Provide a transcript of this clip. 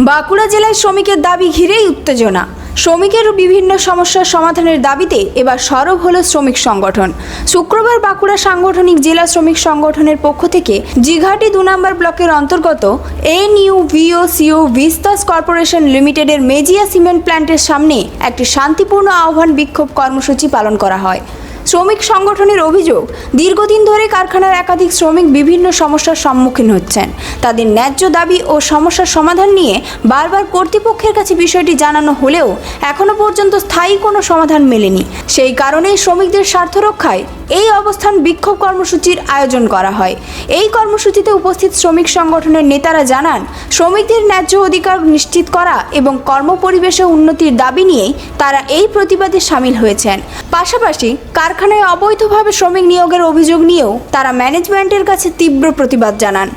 বাঁকুড়া জেলায় শ্রমিকের দাবি ঘিরেই উত্তেজনা। শ্রমিকের বিভিন্ন সমস্যার সমাধানের দাবিতে এবার সরব হলো শ্রমিক সংগঠন। শুক্রবার বাঁকুড়া সাংগঠনিক জেলা শ্রমিক সংগঠনের পক্ষ থেকে জিঘাটি 2 নম্বর ব্লকের অন্তর্গত NUVOCO ভিস্তাস কর্পোরেশন লিমিটেডের মেজিয়া সিমেন্ট প্ল্যান্টের সামনে একটি শান্তিপূর্ণ আহ্বান বিক্ষোভ কর্মসূচি পালন করা হয়। শ্রমিক সংগঠনের অভিযোগ, দীর্ঘদিন ধরে কারখানার একাধিক শ্রমিক বিভিন্ন সমস্যার সম্মুখীন হচ্ছেন। তাদের ন্যায্য দাবি ও সমস্যার সমাধান নিয়ে বারবার কর্তৃপক্ষের কাছে বিষয়টি জানানো হলেও এখনো পর্যন্ত স্থায়ী কোনো সমাধান মেলেনি। সেই কারণেই শ্রমিকদের স্বার্থ রক্ষায় এই অবস্থান বিক্ষোভ কর্মসূচির আয়োজন করা হয়। এই কর্মসূচিতে উপস্থিত শ্রমিক সংগঠনের নেতারা জানান, শ্রমিকদের ন্যায্য অধিকার নিশ্চিত করা এবং কর্মপরিবেশে উন্নতির দাবি নিয়েই তারা এই প্রতিবাদে সামিল হয়েছেন। পাশাপাশি কারখানায় অবৈধভাবে শ্রমিক নিয়োগের অভিযোগ নিয়েও তারা ম্যানেজমেন্টের কাছে তীব্র প্রতিবাদ জানান।